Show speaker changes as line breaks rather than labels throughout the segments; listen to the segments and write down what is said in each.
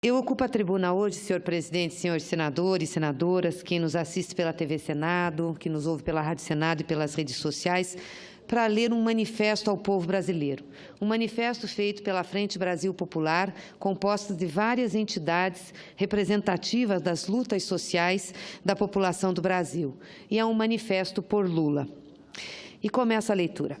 Eu ocupo a tribuna hoje, senhor presidente, senhores senadores e senadoras, quem nos assiste pela TV Senado, que nos ouve pela Rádio Senado e pelas redes sociais, para ler um manifesto ao povo brasileiro. Um manifesto feito pela Frente Brasil Popular, composta de várias entidades representativas das lutas sociais da população do Brasil. E é um manifesto por Lula. E começa a leitura.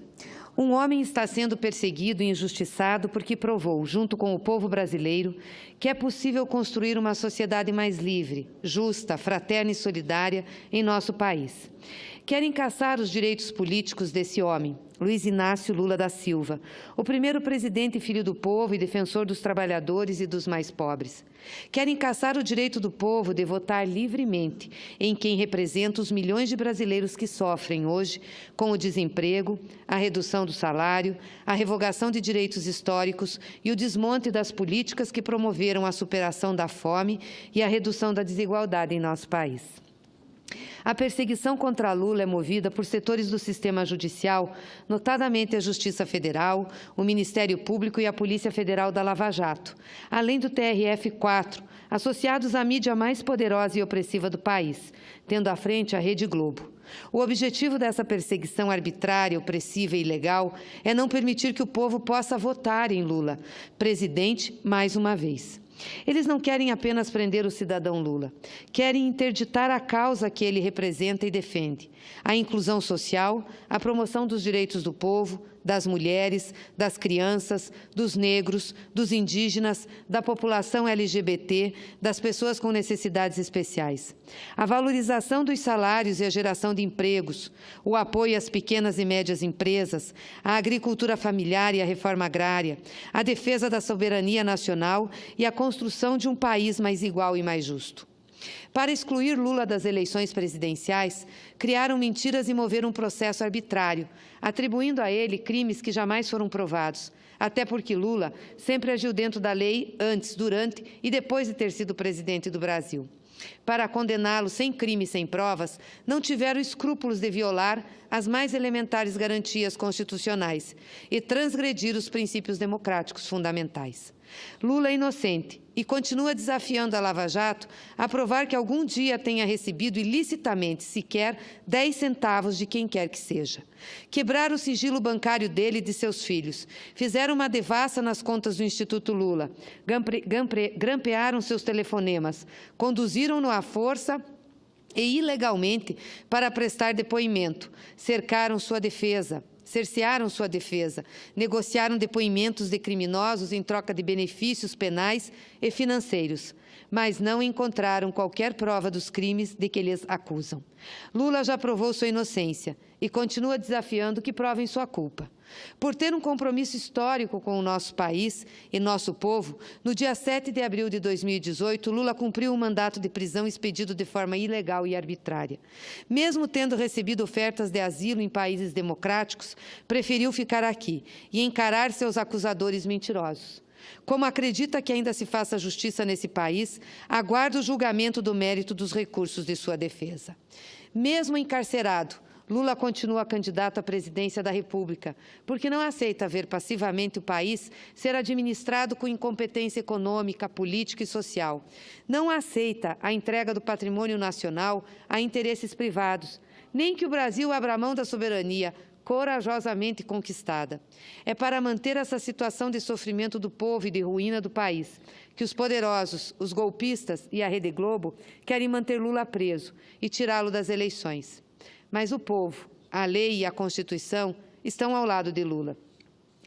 Um homem está sendo perseguido e injustiçado porque provou, junto com o povo brasileiro, que é possível construir uma sociedade mais livre, justa, fraterna e solidária em nosso país. Querem caçar os direitos políticos desse homem, Luiz Inácio Lula da Silva, o primeiro presidente filho do povo e defensor dos trabalhadores e dos mais pobres. Querem caçar o direito do povo de votar livremente em quem representa os milhões de brasileiros que sofrem hoje com o desemprego, a redução do salário, a revogação de direitos históricos e o desmonte das políticas que promoveram a superação da fome e a redução da desigualdade em nosso país. A perseguição contra Lula é movida por setores do sistema judicial, notadamente a Justiça Federal, o Ministério Público e a Polícia Federal da Lava Jato, além do TRF-4, associados à mídia mais poderosa e opressiva do país, tendo à frente a Rede Globo. O objetivo dessa perseguição arbitrária, opressiva e ilegal é não permitir que o povo possa votar em Lula, presidente mais uma vez. Eles não querem apenas prender o cidadão Lula, querem interditar a causa que ele representa e defende, a inclusão social, a promoção dos direitos do povo, das mulheres, das crianças, dos negros, dos indígenas, da população LGBT, das pessoas com necessidades especiais. A valorização dos salários e a geração de empregos, o apoio às pequenas e médias empresas, a agricultura familiar e a reforma agrária, a defesa da soberania nacional e a construção de um país mais igual e mais justo. Para excluir Lula das eleições presidenciais, criaram mentiras e moveram um processo arbitrário, atribuindo a ele crimes que jamais foram provados, até porque Lula sempre agiu dentro da lei antes, durante e depois de ter sido presidente do Brasil. Para condená-lo sem crime e sem provas, não tiveram escrúpulos de violar as mais elementares garantias constitucionais e transgredir os princípios democráticos fundamentais. Lula é inocente e continua desafiando a Lava Jato a provar que algum dia tenha recebido ilicitamente sequer 10 centavos de quem quer que seja. Quebraram o sigilo bancário dele e de seus filhos, fizeram uma devassa nas contas do Instituto Lula, grampearam seus telefonemas, conduziram-no à força e ilegalmente para prestar depoimento, cercaram sua defesa, cercearam sua defesa, negociaram depoimentos de criminosos em troca de benefícios penais e financeiros, mas não encontraram qualquer prova dos crimes de que eles acusam. Lula já provou sua inocência e continua desafiando que provem sua culpa. Por ter um compromisso histórico com o nosso país e nosso povo, no dia 7 de abril de 2018, Lula cumpriu um mandato de prisão expedido de forma ilegal e arbitrária. Mesmo tendo recebido ofertas de asilo em países democráticos, preferiu ficar aqui e encarar seus acusadores mentirosos. Como acredita que ainda se faça justiça nesse país, aguarda o julgamento do mérito dos recursos de sua defesa. Mesmo encarcerado, Lula continua candidato à presidência da República, porque não aceita ver passivamente o país ser administrado com incompetência econômica, política e social. Não aceita a entrega do patrimônio nacional a interesses privados, nem que o Brasil abra mão da soberania corajosamente conquistada. É para manter essa situação de sofrimento do povo e de ruína do país que os poderosos, os golpistas e a Rede Globo querem manter Lula preso e tirá-lo das eleições. Mas o povo, a lei e a Constituição estão ao lado de Lula.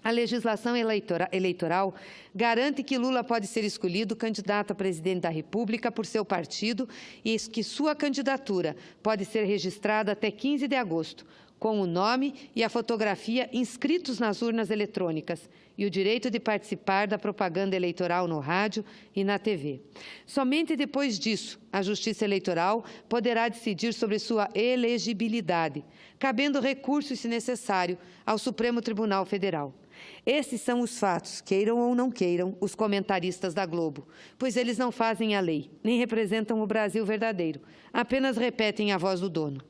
A legislação eleitoral garante que Lula pode ser escolhido candidato a presidente da República por seu partido e que sua candidatura pode ser registrada até 15 de agosto, com o nome e a fotografia inscritos nas urnas eletrônicas e o direito de participar da propaganda eleitoral no rádio e na TV. Somente depois disso, a Justiça Eleitoral poderá decidir sobre sua elegibilidade, cabendo recurso, se necessário, ao Supremo Tribunal Federal. Esses são os fatos, queiram ou não queiram, os comentaristas da Globo, pois eles não fazem a lei, nem representam o Brasil verdadeiro, apenas repetem a voz do dono.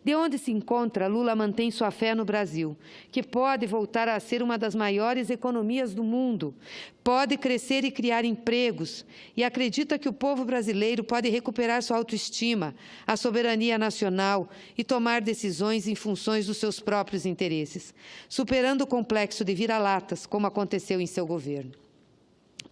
De onde se encontra, Lula mantém sua fé no Brasil, que pode voltar a ser uma das maiores economias do mundo, pode crescer e criar empregos, e acredita que o povo brasileiro pode recuperar sua autoestima, a soberania nacional e tomar decisões em função dos seus próprios interesses, superando o complexo de vira-latas, como aconteceu em seu governo.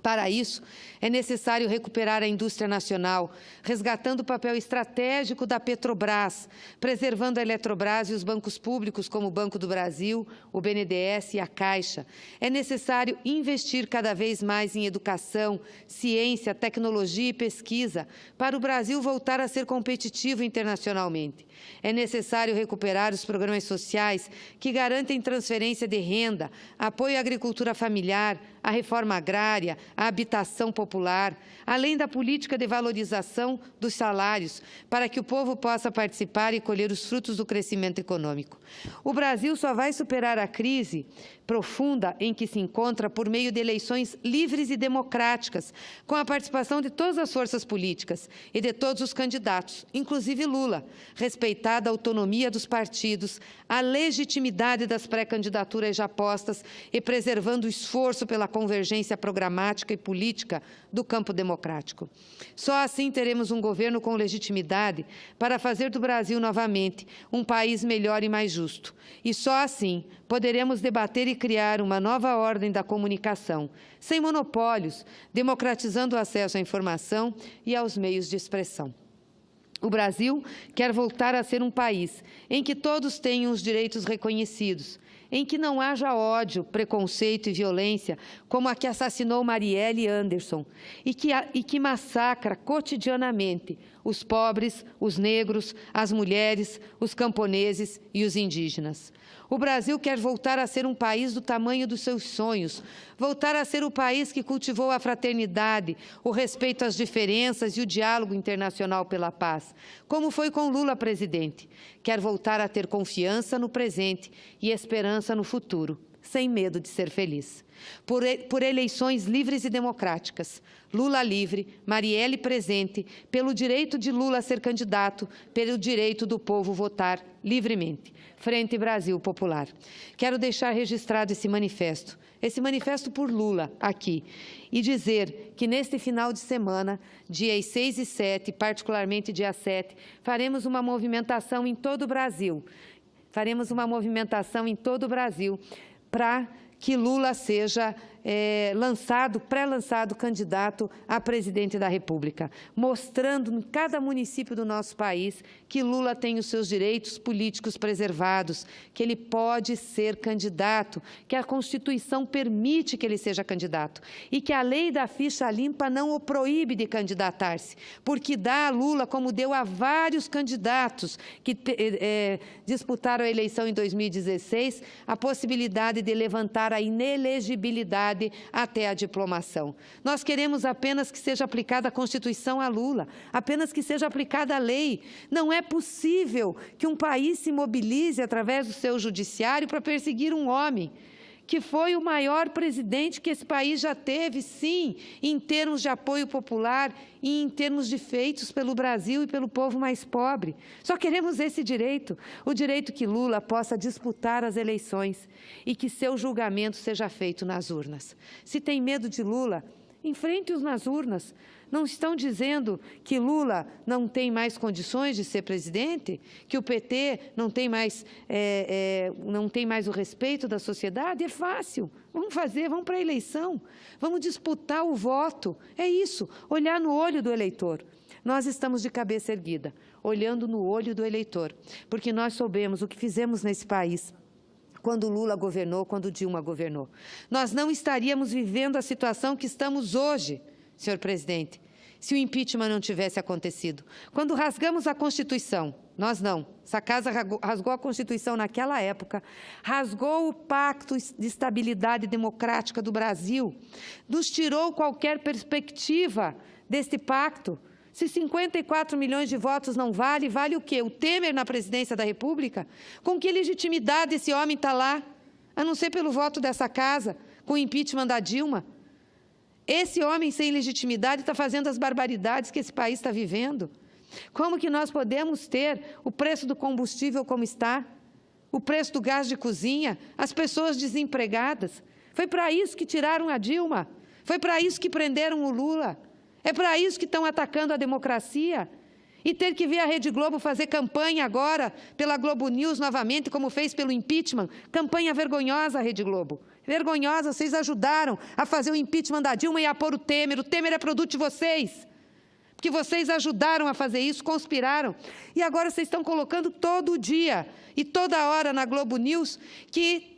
Para isso, é necessário recuperar a indústria nacional, resgatando o papel estratégico da Petrobras, preservando a Eletrobras e os bancos públicos como o Banco do Brasil, o BNDES e a Caixa. É necessário investir cada vez mais em educação, ciência, tecnologia e pesquisa, para o Brasil voltar a ser competitivo internacionalmente. É necessário recuperar os programas sociais que garantem transferência de renda, apoio à agricultura familiar, à reforma agrária, à habitação popular, além da política de valorização dos salários, para que o povo possa participar e colher os frutos do crescimento econômico. O Brasil só vai superar a crise profunda em que se encontra por meio de eleições livres e democráticas, com a participação de todas as forças políticas e de todos os candidatos, inclusive Lula, respeitada a autonomia dos partidos, a legitimidade das pré-candidaturas já postas e preservando o esforço pela convergência programática e política do campo democrático. Só assim teremos um governo com legitimidade para fazer do Brasil novamente um país melhor e mais justo. E só assim poderemos debater e criar uma nova ordem da comunicação, sem monopólios, democratizando o acesso à informação e aos meios de expressão. O Brasil quer voltar a ser um país em que todos tenham os direitos reconhecidos, em que não haja ódio, preconceito e violência, como a que assassinou Marielle Anderson, e que massacra cotidianamente os pobres, os negros, as mulheres, os camponeses e os indígenas. O Brasil quer voltar a ser um país do tamanho dos seus sonhos, voltar a ser o país que cultivou a fraternidade, o respeito às diferenças e o diálogo internacional pela paz, como foi com Lula presidente. Quer voltar a ter confiança no presente e esperança no futuro, sem medo de ser feliz. Por eleições livres e democráticas, Lula livre, Marielle presente, pelo direito de Lula a ser candidato, pelo direito do povo votar livremente. Frente Brasil Popular. Quero deixar registrado esse manifesto por Lula aqui, e dizer que neste final de semana, dias 6 e 7, particularmente dia 7, faremos uma movimentação em todo o Brasil. Faremos uma movimentação em todo o Brasil para que Lula seja pré-lançado candidato a presidente da República, mostrando em cada município do nosso país que Lula tem os seus direitos políticos preservados, que ele pode ser candidato, que a Constituição permite que ele seja candidato e que a lei da ficha limpa não o proíbe de candidatar-se, porque dá a Lula, como deu a vários candidatos que disputaram a eleição em 2016, a possibilidade de levantar a inelegibilidade até a diplomação. Nós queremos apenas que seja aplicada a Constituição a Lula, apenas que seja aplicada a lei. Não é possível que um país se mobilize através do seu judiciário para perseguir um homem que foi o maior presidente que esse país já teve, sim, em termos de apoio popular e em termos de feitos pelo Brasil e pelo povo mais pobre. Só queremos esse direito, o direito que Lula possa disputar as eleições e que seu julgamento seja feito nas urnas. Se tem medo de Lula, enfrente-os nas urnas. Não estão dizendo que Lula não tem mais condições de ser presidente, que o PT não tem mais o respeito da sociedade? É fácil. Vamos fazer, vamos para a eleição, vamos disputar o voto. É isso, olhar no olho do eleitor. Nós estamos de cabeça erguida, olhando no olho do eleitor, porque nós soubemos o que fizemos nesse país quando Lula governou, quando Dilma governou. Nós não estaríamos vivendo a situação que estamos hoje, senhor presidente, se o impeachment não tivesse acontecido. Quando rasgamos a Constituição, nós não, essa casa rasgou a Constituição naquela época, rasgou o Pacto de Estabilidade Democrática do Brasil, nos tirou qualquer perspectiva desse pacto. Se 54 milhões de votos não vale, vale o quê? O Temer na presidência da República? Com que legitimidade esse homem está lá? A não ser pelo voto dessa casa, com o impeachment da Dilma? Esse homem sem legitimidade está fazendo as barbaridades que esse país está vivendo. Como que nós podemos ter o preço do combustível como está, o preço do gás de cozinha, as pessoas desempregadas? Foi para isso que tiraram a Dilma, foi para isso que prenderam o Lula, é para isso que estão atacando a democracia. E ter que ver a Rede Globo fazer campanha agora pela Globo News novamente, como fez pelo impeachment, campanha vergonhosa, Rede Globo. Vergonhosa, vocês ajudaram a fazer o impeachment da Dilma e a pôr o Temer é produto de vocês. Porque vocês ajudaram a fazer isso, conspiraram. E agora vocês estão colocando todo dia e toda hora na Globo News que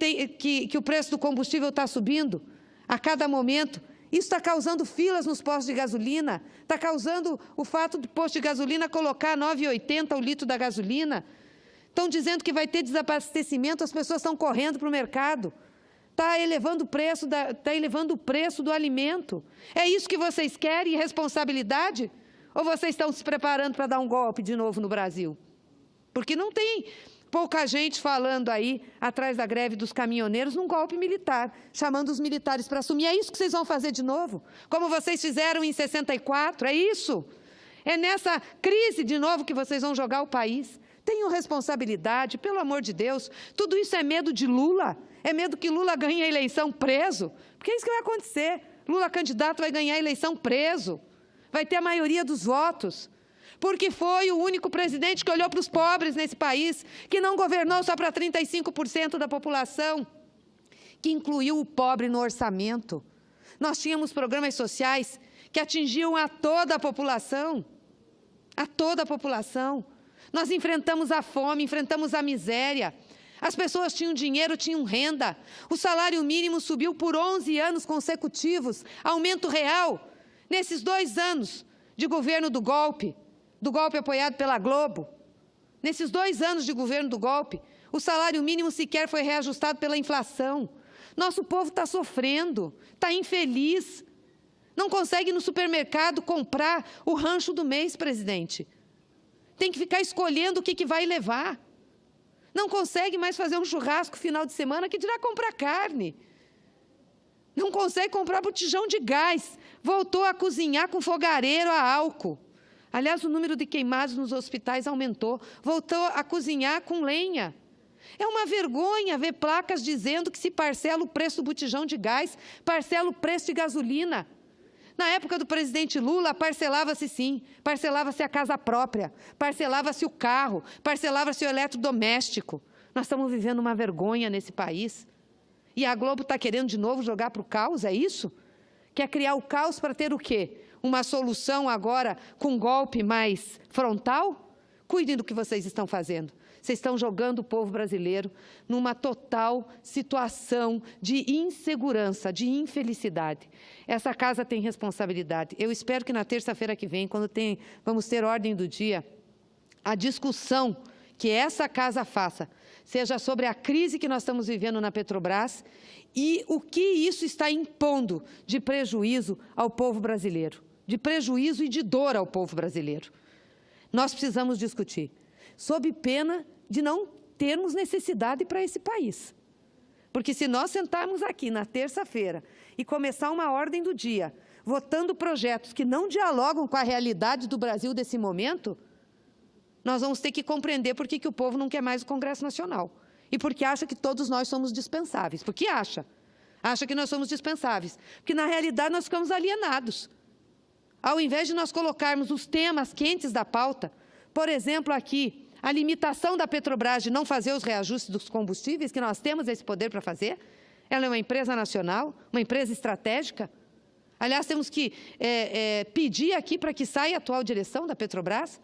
o preço do combustível está subindo a cada momento. Isso está causando filas nos postos de gasolina, está causando o fato do posto de gasolina colocar R$ 9,80 o litro da gasolina. Estão dizendo que vai ter desabastecimento, as pessoas estão correndo para o mercado. Está elevando o preço do alimento. É isso que vocês querem, irresponsabilidade? Ou vocês estão se preparando para dar um golpe de novo no Brasil? Porque não tem pouca gente falando aí, atrás da greve dos caminhoneiros, num golpe militar, chamando os militares para assumir. É isso que vocês vão fazer de novo? Como vocês fizeram em 64, é isso? É nessa crise de novo que vocês vão jogar o país? Tenham responsabilidade, pelo amor de Deus. Tudo isso é medo de Lula? É medo que Lula ganhe a eleição preso? Porque é isso que vai acontecer. Lula, candidato, vai ganhar a eleição preso. Vai ter a maioria dos votos. Porque foi o único presidente que olhou para os pobres nesse país, que não governou só para 35% da população, que incluiu o pobre no orçamento. Nós tínhamos programas sociais que atingiam a toda a população. A toda a população. Nós enfrentamos a fome, enfrentamos a miséria. As pessoas tinham dinheiro, tinham renda. O salário mínimo subiu por 11 anos consecutivos, aumento real. Nesses 2 anos de governo do golpe apoiado pela Globo, nesses 2 anos de governo do golpe, o salário mínimo sequer foi reajustado pela inflação. Nosso povo está sofrendo, está infeliz. Não consegue ir no supermercado comprar o rancho do mês, presidente. Tem que ficar escolhendo o que vai levar. Não consegue mais fazer um churrasco final de semana, que dirá comprar carne. Não consegue comprar botijão de gás. Voltou a cozinhar com fogareiro a álcool. Aliás, o número de queimados nos hospitais aumentou. Voltou a cozinhar com lenha. É uma vergonha ver placas dizendo que se parcela o preço do botijão de gás, parcela o preço de gasolina. Na época do presidente Lula, parcelava-se sim, parcelava-se a casa própria, parcelava-se o carro, parcelava-se o eletrodoméstico. Nós estamos vivendo uma vergonha nesse país. E a Globo está querendo de novo jogar para o caos, é isso? Quer criar o caos para ter o quê? Uma solução agora com um golpe mais frontal? Cuidem do que vocês estão fazendo. Vocês estão jogando o povo brasileiro numa total situação de insegurança, de infelicidade. Essa casa tem responsabilidade. Eu espero que na terça-feira que vem, quando vamos ter ordem do dia, a discussão que essa casa faça seja sobre a crise que nós estamos vivendo na Petrobras e o que isso está impondo de prejuízo ao povo brasileiro, de prejuízo e de dor ao povo brasileiro. Nós precisamos discutir, sob pena de não termos necessidade para esse país. Porque se nós sentarmos aqui na terça-feira e começar uma ordem do dia, votando projetos que não dialogam com a realidade do Brasil desse momento, nós vamos ter que compreender por que o povo não quer mais o Congresso Nacional. E porque acha que todos nós somos dispensáveis. Porque acha. Acha que nós somos dispensáveis. Porque, na realidade, nós ficamos alienados. Ao invés de nós colocarmos os temas quentes da pauta, por exemplo, aqui, a limitação da Petrobras de não fazer os reajustes dos combustíveis, que nós temos esse poder para fazer, ela é uma empresa nacional, uma empresa estratégica. Aliás, temos que pedir aqui para que saia a atual direção da Petrobras.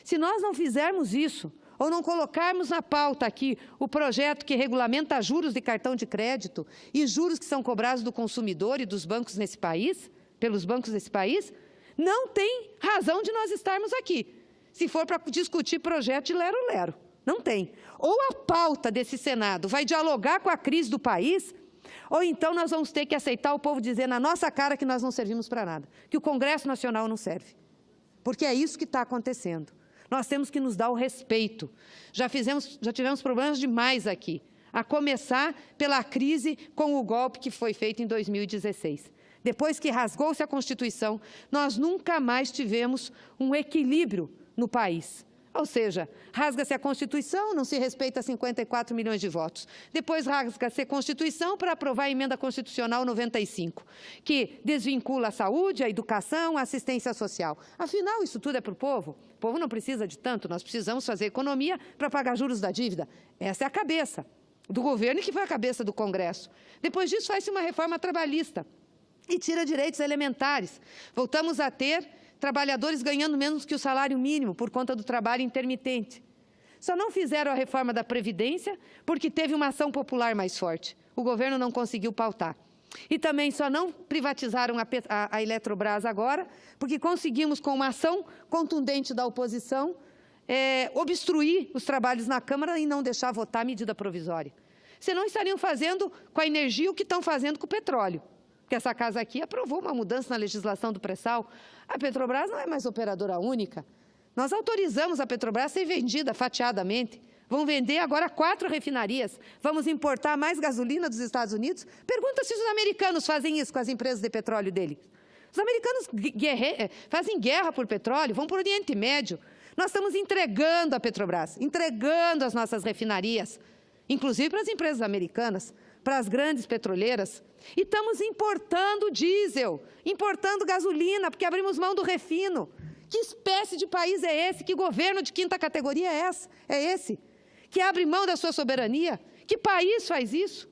Se nós não fizermos isso, ou não colocarmos na pauta aqui o projeto que regulamenta juros de cartão de crédito e juros que são cobrados do consumidor e dos bancos nesse país, pelos bancos desse país, não tem razão de nós estarmos aqui, se for para discutir projeto de lero-lero. Não tem. Ou a pauta desse Senado vai dialogar com a crise do país, ou então nós vamos ter que aceitar o povo dizer na nossa cara que nós não servimos para nada, que o Congresso Nacional não serve. Porque é isso que está acontecendo. Nós temos que nos dar o respeito. Já tivemos problemas demais aqui, a começar pela crise com o golpe que foi feito em 2016. Depois que rasgou-se a Constituição, nós nunca mais tivemos um equilíbrio no país. Ou seja, rasga-se a Constituição, não se respeita 54 milhões de votos. Depois rasga-se a Constituição para aprovar a Emenda Constitucional 95, que desvincula a saúde, a educação, a assistência social. Afinal, isso tudo é para o povo? O povo não precisa de tanto, nós precisamos fazer economia para pagar juros da dívida. Essa é a cabeça do governo e que foi a cabeça do Congresso. Depois disso, faz-se uma reforma trabalhista e tira direitos elementares. Voltamos a ter trabalhadores ganhando menos que o salário mínimo por conta do trabalho intermitente. Só não fizeram a reforma da Previdência porque teve uma ação popular mais forte. O governo não conseguiu pautar. E também só não privatizaram a Eletrobras agora porque conseguimos, com uma ação contundente da oposição, obstruir os trabalhos na Câmara e não deixar votar a medida provisória. Senão estariam fazendo com a energia o que estão fazendo com o petróleo. Porque essa casa aqui aprovou uma mudança na legislação do pré-sal. A Petrobras não é mais operadora única. Nós autorizamos a Petrobras a ser vendida fatiadamente. Vão vender agora 4 refinarias. Vamos importar mais gasolina dos Estados Unidos. Pergunta se os americanos fazem isso com as empresas de petróleo deles. Os americanos fazem guerra por petróleo, vão para o Oriente Médio. Nós estamos entregando a Petrobras, entregando as nossas refinarias, inclusive para as empresas americanas, para as grandes petroleiras. E estamos importando diesel, importando gasolina, porque abrimos mão do refino. Que espécie de país é esse? Que governo de 5ª categoria é esse? Que abre mão da sua soberania? Que país faz isso?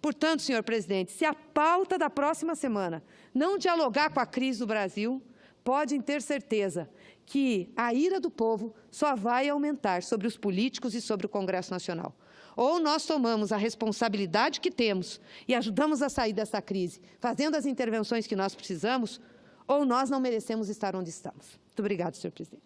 Portanto, senhor presidente, se a pauta da próxima semana não dialogar com a crise do Brasil, podem ter certeza que a ira do povo só vai aumentar sobre os políticos e sobre o Congresso Nacional. Ou nós tomamos a responsabilidade que temos e ajudamos a sair dessa crise, fazendo as intervenções que nós precisamos, ou nós não merecemos estar onde estamos. Muito obrigada, senhor presidente.